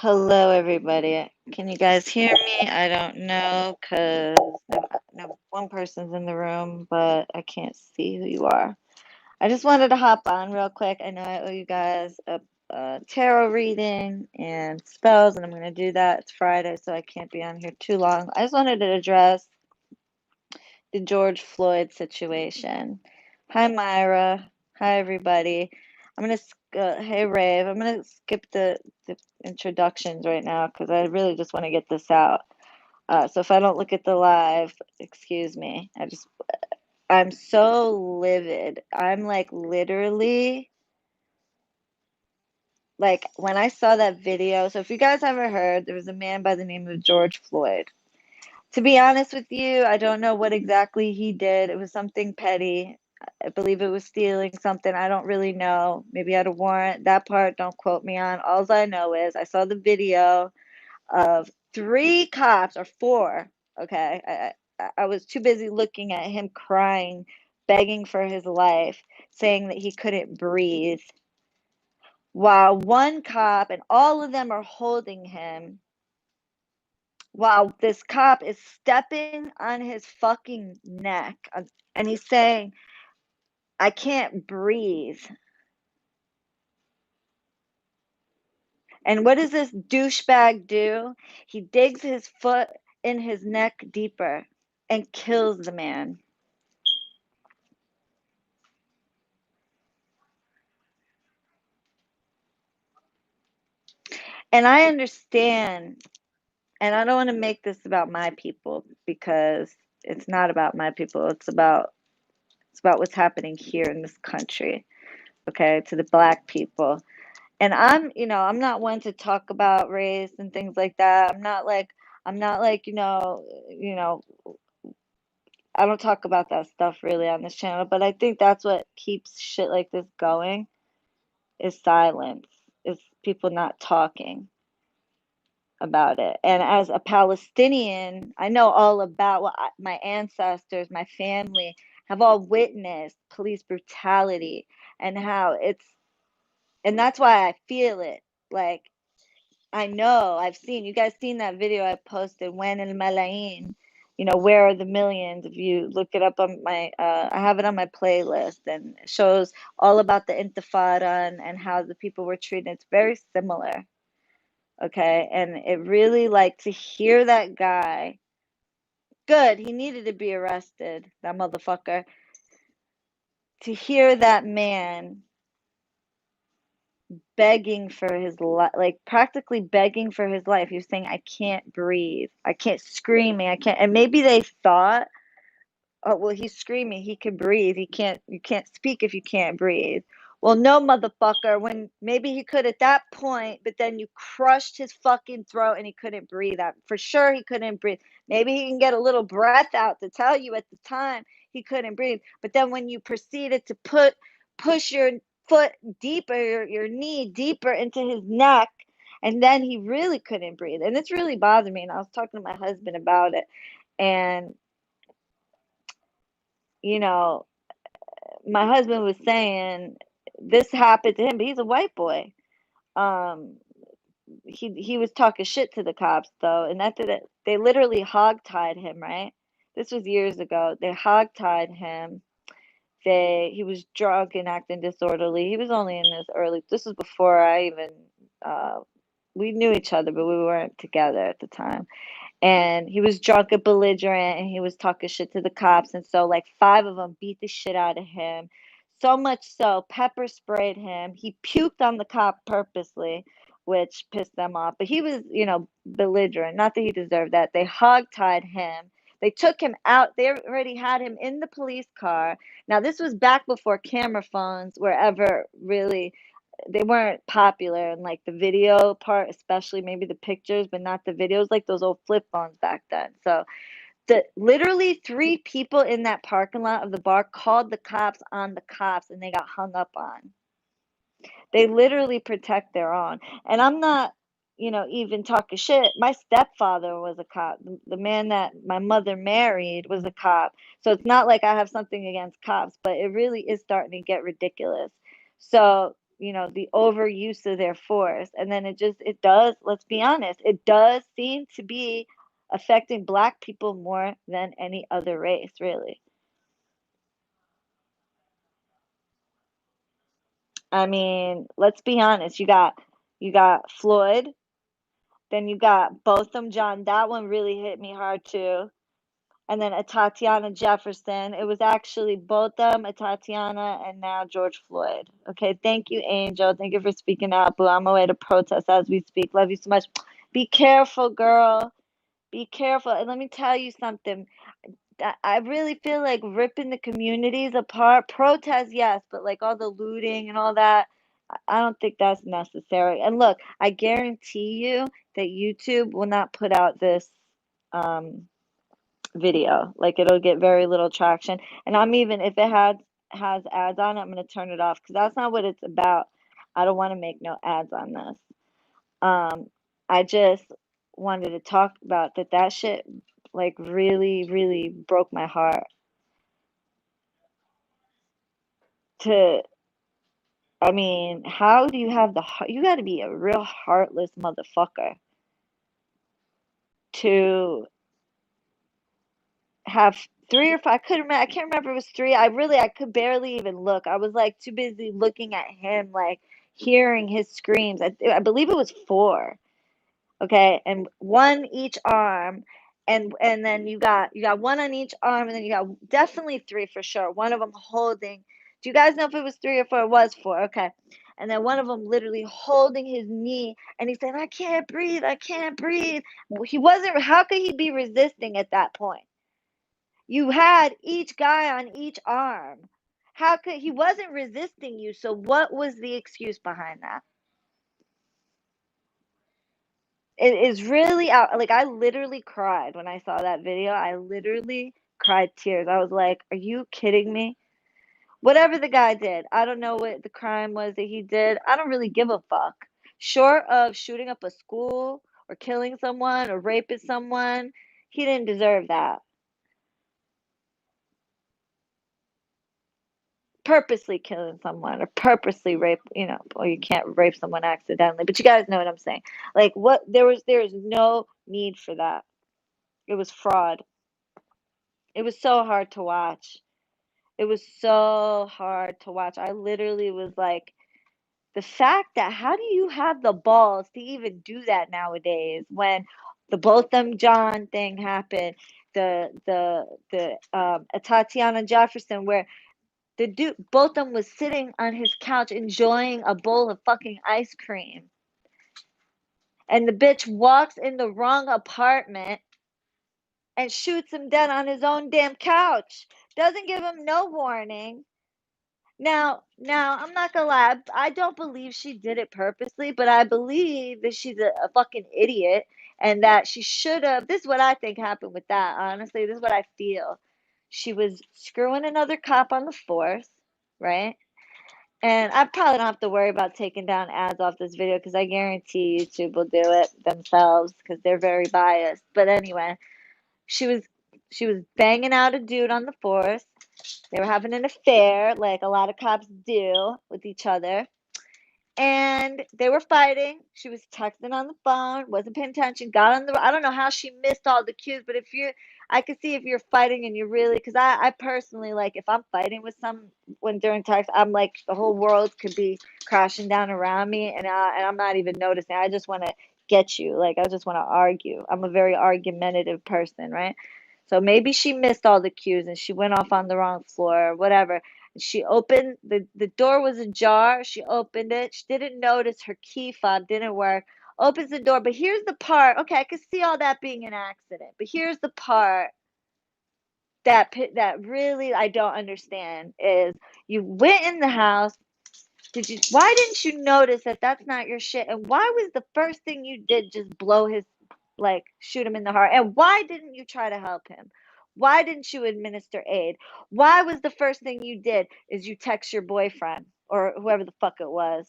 Hello, everybody. Can you guys hear me? I don't know because no, one person's in the room, but I can't see who you are. I just wanted to hop on real quick. I know I owe you guys a tarot reading and spells, and I'm going to do that. It's Friday, so I can't be on here too long. I just wanted to address the George Floyd situation. Hi, Myra. Hi, everybody. Hey, Rave. I'm gonna skip the introductions right now because I really just want to get this out. So if I don't look at the live, excuse me. I'm so livid. I'm like literally like when I saw that video. So if you guys ever heard, there was a man by the name of George Floyd. To be honest with you, I don't know what exactly he did. It was something petty. I believe it was stealing something. I don't really know. Maybe he had a warrant. That part, don't quote me on. All I know is I saw the video of three cops or four. Okay. I was too busy looking at him crying, begging for his life, saying that he couldn't breathe, while one cop and all of them are holding him while this cop is stepping on his fucking neck and he's saying, I can't breathe. And what does this douchebag do? He digs his foot in his neck deeper and kills the man. And I understand, and I don't want to make this about my people because it's not about my people. It's about what's happening here in this country, okay, to the black people. And I'm not one to talk about race and things like that. I'm not like, I don't talk about that stuff really on this channel, but I think that's what keeps shit like this going is silence, is people not talking about it. And as a Palestinian, I know all about my ancestors, my family have all witnessed police brutality and how and that's why I feel it. Like, I know, I've seen, you guys seen that video I posted, When el Malayin, where are the millions? If you look it up on I have it on my playlist, and it shows all about the Intifada and how the people were treated. It's very similar, okay? And it really, like, to hear that guy, good, he needed to be arrested, that motherfucker. To hear that man begging for his life, like practically begging for his life. He was saying, I can't breathe. I can't, screaming. I can't. And maybe they thought, oh, well, he's screaming. He can breathe. You can't speak if you can't breathe. Well, no, motherfucker, when maybe he could at that point, but then you crushed his fucking throat and he couldn't breathe out. For sure, he couldn't breathe. Maybe he can get a little breath out to tell you at the time he couldn't breathe. But then when you proceeded to push your foot deeper, your knee deeper into his neck, and then he really couldn't breathe. And it's really bothered me. And I was talking to my husband about it. And, you know, my husband was saying this happened to him, but he's a white boy. Um, he was talking shit to the cops though, and that did it. They literally hogtied him, right? This was years ago. They hogtied him. He was drunk and acting disorderly. He was only in his early. This was before I even. Uh, we knew each other, but we weren't together at the time. And he was drunk and belligerent, and he was talking shit to the cops. And so, like, five of them beat the shit out of him. So much so, pepper sprayed him. He puked on the cop purposely, which pissed them off. But he was, belligerent. Not that he deserved that. They hogtied him. They took him out. They already had him in the police car. Now, this was back before camera phones were ever really, they weren't popular, and like the video part, especially maybe the pictures, but not the videos, like those old flip phones back then. So the literally three people in that parking lot of the bar called the cops on the cops, and they got hung up on. They literally protect their own. And I'm not, even talking shit. My stepfather was a cop. The man that my mother married was a cop. So it's not like I have something against cops, but it really is starting to get ridiculous. So, the overuse of their force. And then it does, let's be honest, it does seem to be affecting black people more than any other race, really. I mean, let's be honest. You got Floyd, then you got Botham John. That one really hit me hard too. And then Atatiana Jefferson. It was actually Botham, Atatiana, and now George Floyd. Okay, thank you, Angel. Thank you for speaking out, boo. I'm on my way to protest as we speak. Love you so much. Be careful, girl. Be careful. And let me tell you something. I really feel like ripping the communities apart. Protest, yes, but like all the looting and all that, I don't think that's necessary. And look, I guarantee you that YouTube will not put out this um, video. Like it'll get very little traction. And I'm even if it has ads on it, I'm gonna turn it off because that's not what it's about. I don't want to make no ads on this. Um, I just wanted to talk about that shit like really, really broke my heart to I mean, how do you have the heart? You got to be a real heartless motherfucker to have three or five. I couldn't remember. I can't remember if it was three. I could barely even look. I was like too busy looking at him, like hearing his screams. I believe it was four. Okay, and one each arm, and then you got one on each arm, and then you got definitely three for sure. One of them holding. Do you guys know if it was three or four? It was four. Okay, and then one of them literally holding his knee, and he said, "I can't breathe. I can't breathe." He wasn't. How could he be resisting at that point? You had each guy on each arm. How could he wasn't resisting you? So what was the excuse behind that? It is really out. Like I literally cried when I saw that video. I literally cried tears. I was like, "Are you kidding me?" Whatever the guy did, I don't know what the crime was that he did. I don't really give a fuck. Short of shooting up a school or killing someone or raping someone, he didn't deserve that. Purposely killing someone or purposely rape, well, you can't rape someone accidentally, but you guys know what I'm saying. Like what there is no need for that. It was fraud. It was so hard to watch. It was so hard to watch. I literally was like, the fact that how do you have the balls to even do that nowadays when the Botham John thing happened, the Tatiana Jefferson where the dude Botham was sitting on his couch enjoying a bowl of fucking ice cream and the bitch walks in the wrong apartment and shoots him dead on his own damn couch. Doesn't give him no warning. Now, I'm not gonna lie. I don't believe she did it purposely, but I believe that she's a fucking idiot and that she should have. This is what I think happened with that. Honestly, this is what I feel. She was screwing another cop on the force, right? And I probably don't have to worry about taking down ads off this video because I guarantee YouTube will do it themselves because they're very biased. But anyway, she was she was banging out a dude on the force. They were having an affair, like a lot of cops do with each other. And they were fighting. She was texting on the phone, wasn't paying attention, got on the. I don't know how she missed all the cues, but I could see if you're fighting and you're really, because I personally, like, if I'm fighting with someone during text, I'm like, the whole world could be crashing down around me, and I'm not even noticing. I just want to get you. Like, I just want to argue. I'm a very argumentative person, right? So maybe she missed all the cues and she went off on the wrong floor or whatever. She opened the door was ajar. She opened it. She didn't notice her key fob didn't work. Opens the door, but here's the part. Okay, I could see all that being an accident, but here's the part that really I don't understand is you went in the house. Why didn't you notice that that's not your shit? And why was the first thing you did just blow his, like, shoot him in the heart? And why didn't you try to help him? Why didn't you administer aid? Why was the first thing you did is you text your boyfriend or whoever the fuck it was?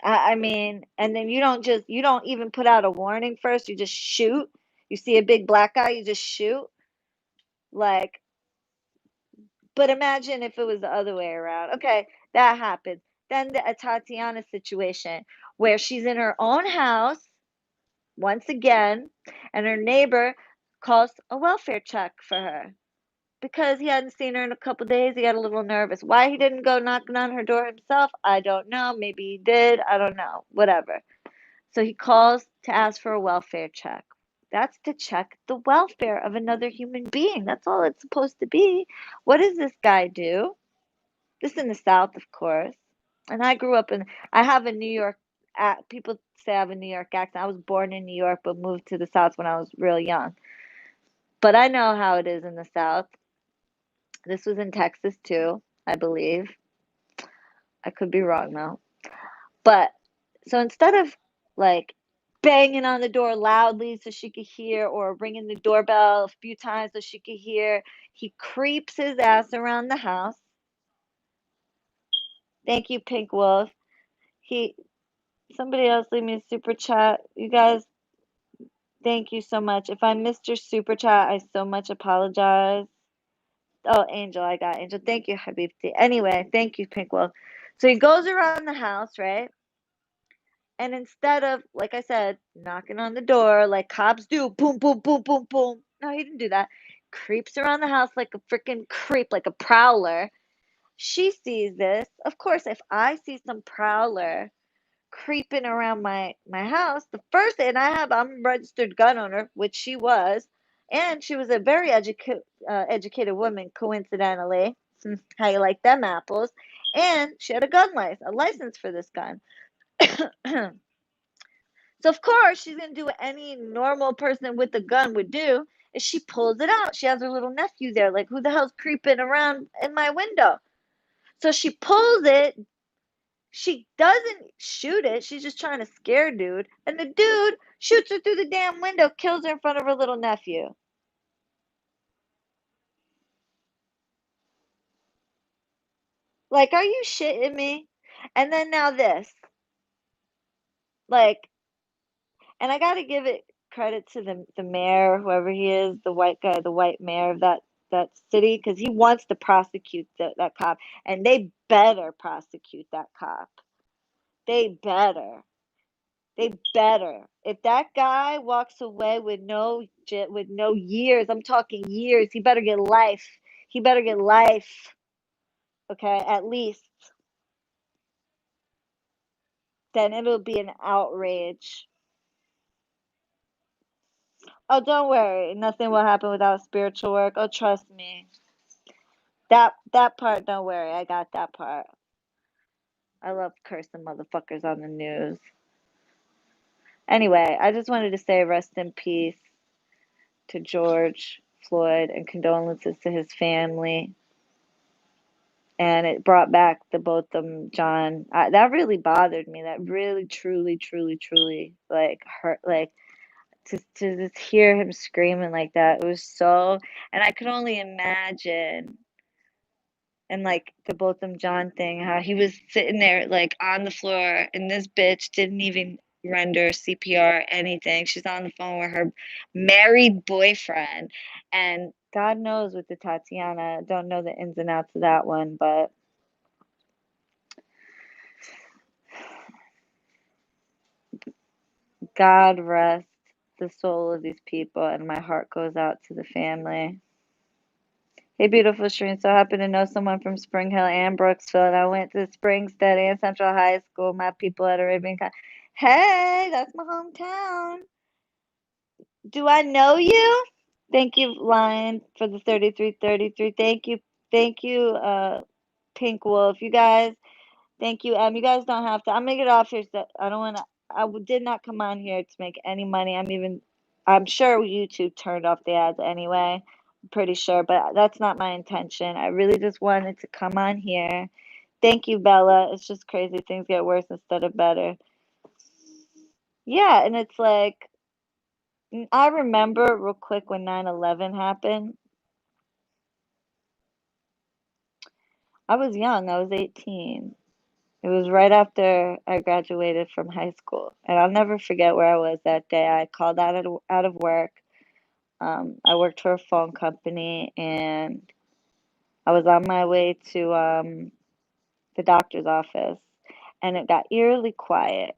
I mean, and then you don't even put out a warning first. You just shoot. You see a big black guy, you just shoot. Like, but imagine if it was the other way around. Okay, that happens. Then the Atatiana situation, where she's in her own house once again, and her neighbor calls a welfare check for her because he hadn't seen her in a couple days. He got a little nervous. Why he didn't go knocking on her door himself, I don't know. Maybe he did. I don't know. Whatever. So he calls to ask for a welfare check. That's to check the welfare of another human being. That's all it's supposed to be. What does this guy do? This in the South, of course. And I grew up in, I have a New York, people say I have a New York accent. I was born in New York, but moved to the South when I was real young. But I know how it is in the South. This was in Texas too, I believe. I could be wrong though. But so instead of like banging on the door loudly so she could hear or ringing the doorbell a few times so she could hear, he creeps his ass around the house. Thank you, Pink Wolf. He Somebody else leave me a super chat. You guys, thank you so much. If I missed your super chat, I so much apologize. Oh, Angel, I got Angel. Thank you, Habibti. Anyway, thank you, Pink Wolf. So he goes around the house, right? And instead of, like I said, knocking on the door like cops do, boom, boom, boom, boom, boom. No, he didn't do that. Creeps around the house like a freaking creep, like a prowler. She sees this. Of course, if I see some prowler creeping around my house, the first thing, and I'm a registered gun owner, which she was, and she was a very educated woman, coincidentally. How you like them apples? And she had a license for this gun. So of course she's gonna do what any normal person with a gun would do is she pulls it out. She has her little nephew there, like who the hell's creeping around in my window? So she pulls it. She doesn't shoot it. She's just trying to scare dude. And the dude shoots her through the damn window, kills her in front of her little nephew. Like, are you shitting me? And then now this. Like, and I gotta give it credit to the mayor, whoever he is, the white guy, the white mayor of that city, because he wants to prosecute that cop, and they better prosecute that cop. They better. They better. If that guy walks away with no years, I'm talking years, he better get life. He better get life. Okay, at least. Then it'll be an outrage. Oh, don't worry. Nothing will happen without spiritual work. Oh, trust me. That part, don't worry. I got that part. I love cursing motherfuckers on the news. Anyway, I just wanted to say rest in peace to George Floyd and condolences to his family. And it brought back the Botham John. That really bothered me. That really, truly, truly, truly like hurt. Like to just hear him screaming like that. It was so, and I could only imagine. And like the Botham John thing, how he was sitting there like on the floor, and this bitch didn't even render CPR anything. She's on the phone with her married boyfriend, and God knows with the Tatiana, don't know the ins and outs of that one, but God rest the soul of these people, and my heart goes out to the family. Hey, beautiful Shereen. So happy to know someone from Spring Hill and Brooksville. And I went to Springstead and Central High School. My people at Arabian Con. Hey, that's my hometown. Do I know you? Thank you, Lion, for the 3333. Thank you, Pink Wolf. You guys, thank you. You guys don't have to. I'm gonna get off here. So I don't want to. Did not come on here to make any money. I'm sure YouTube turned off the ads anyway. I'm pretty sure, but that's not my intention. I really just wanted to come on here. Thank you, Bella. It's just crazy. Things get worse instead of better. Yeah, and it's like, I remember real quick when 9/11 happened. I was young. I was 18. It was right after I graduated from high school, and I'll never forget where I was that day. I called out of work. I worked for a phone company, and I was on my way to the doctor's office, and it got eerily quiet.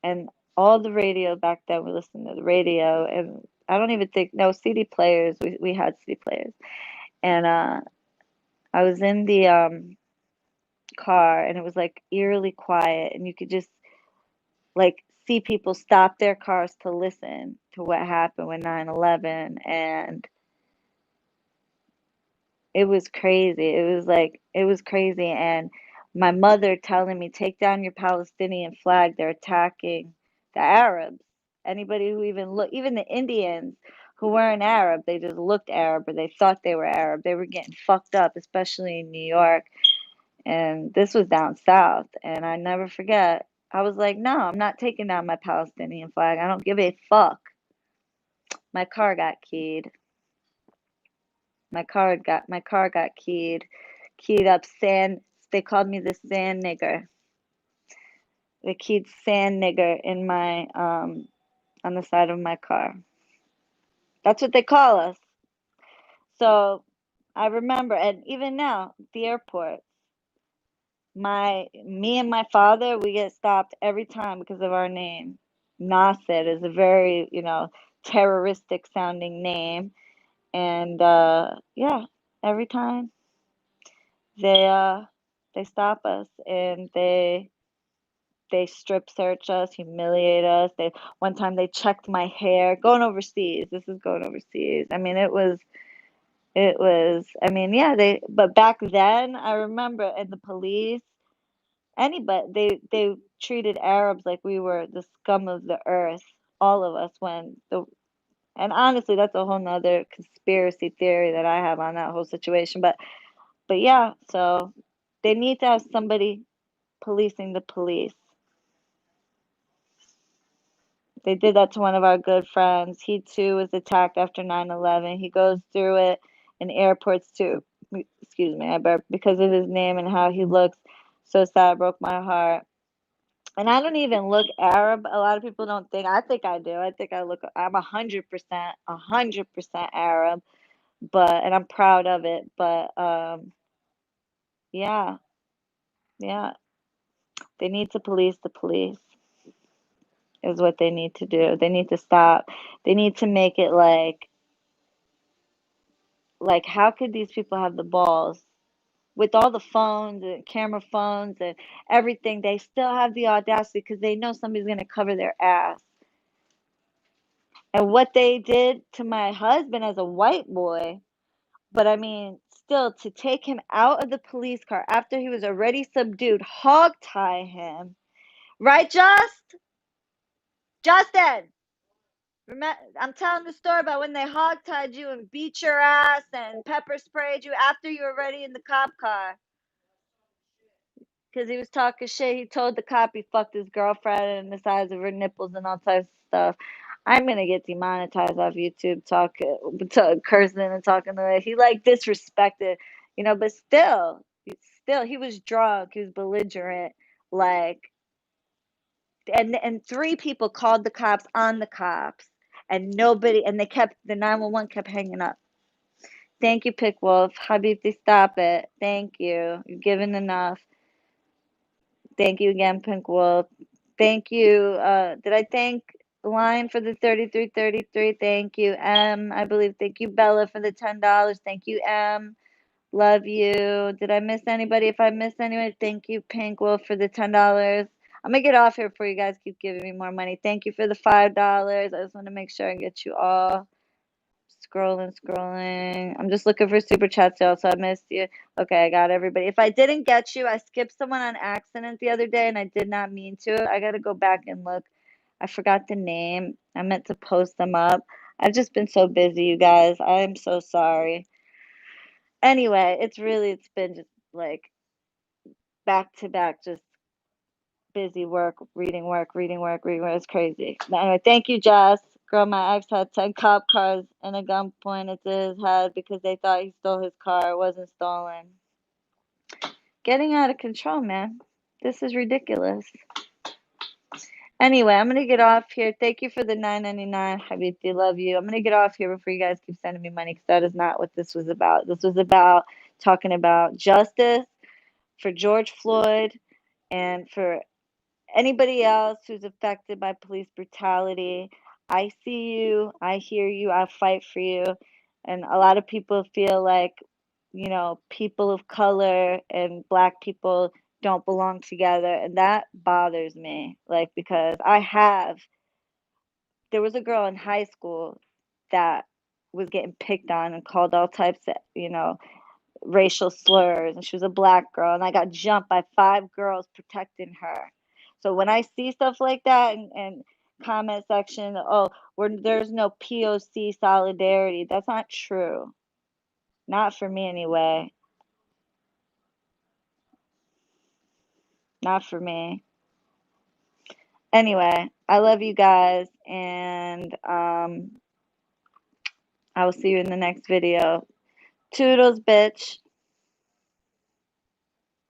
And all the radio back then, we listened to the radio, and I don't even think no CD players. We had CD players, and I was in the car, and it was like eerily quiet, and you could just like see people stop their cars to listen to what happened with 9/11, and it was crazy. It was crazy, and my mother telling me, take down your Palestinian flag. They're attacking the Arabs. Anybody who even the Indians who weren't Arab, they just looked Arab or they thought they were Arab. They were getting fucked up, especially in New York. And this was down south. And I never forget. I was like, no, I'm not taking down my Palestinian flag. I don't give a fuck. My car got keyed. My car got keyed up sand. They called me the sand nigger. They keyed sand nigger in my on the side of my car. That's what they call us. So I remember, and even now, the airport, me and my father, we get stopped every time because of our name. Nasser is a very, terroristic sounding name. And yeah, every time they uh they stop us and they strip search us, humiliate us. They one time they checked my hair going overseas. This is going overseas. I mean, I mean, yeah, but back then I remember and the police anybody they treated Arabs like we were the scum of the earth, all of us when the and honestly that's a whole nother conspiracy theory that I have on that whole situation. But yeah, so they need to have somebody policing the police. They did that to one of our good friends. He too was attacked after 9/11. He goes through it in airports too. Excuse me, I burped because of his name and how he looks. So sad, broke my heart. And I don't even look Arab. A lot of people don't think. I think I do. I think I look. I'm 100% Arab, and I'm proud of it. But yeah, yeah, they need to police the police. Is what they need to do. They need to stop. They need to make it like how could these people have the balls with all the phones and camera phones and everything? They still have the audacity because they know somebody's going to cover their ass. And what they did to my husband as a white boy, but I mean, still to take him out of the police car after he was already subdued, hog tie him, right, Justin? Remember, I'm telling the story about when they hogtied you and beat your ass and pepper sprayed you after you were already in the cop car. Because he was talking shit. He told the cop he fucked his girlfriend and the size of her nipples and all types of stuff. I'm gonna get demonetized off YouTube cursing and talking the way he like disrespected, but still he was drunk, he was belligerent, like and three people called the cops on the cops and nobody and the 911 kept hanging up. Thank you, Pick Wolf. Habibti, stop it. Thank you. You've given enough. Thank you again, Pink Wolf. Thank you. Did I thank Line for the 3333? Thank you, M. I believe. Thank you, Bella, for the $10. Thank you, M. Love you. Did I miss anybody? If I missed anybody, thank you, Pink Wolf, for the $10. I'm gonna get off here before you guys keep giving me more money. Thank you for the $5. I just want to make sure I get you all. Scrolling. I'm just looking for super chats, y'all, so I missed you. Okay, I got everybody. If I didn't get you, I skipped someone on accident the other day and I did not mean to. I gotta go back and look. I forgot the name. I meant to post them up. I've just been so busy, you guys. I'm so sorry. Anyway, it's been just like back to back, just busy work, reading work, reading work, reading work. It's crazy. But anyway, thank you, Jess. Girl, my ex had 10 cop cars and a gun pointed to his head because they thought he stole his car. It wasn't stolen. Getting out of control, man. This is ridiculous. Anyway, I'm gonna get off here. Thank you for the $9.99. Habibti, love you. I'm gonna get off here before you guys keep sending me money because that is not what this was about. This was about talking about justice for George Floyd and for anybody else who's affected by police brutality. I see you, I hear you, I fight for you. And a lot of people feel like, people of color and black people don't belong together. And that bothers me. Like, because there was a girl in high school that was getting picked on and called all types of, racial slurs, and she was a black girl, and I got jumped by 5 girls protecting her. So when I see stuff like that and comment section, oh, there's no POC solidarity, that's not true. Not for me anyway. Not for me. Anyway, I love you guys, and I will see you in the next video. Toodles, bitch.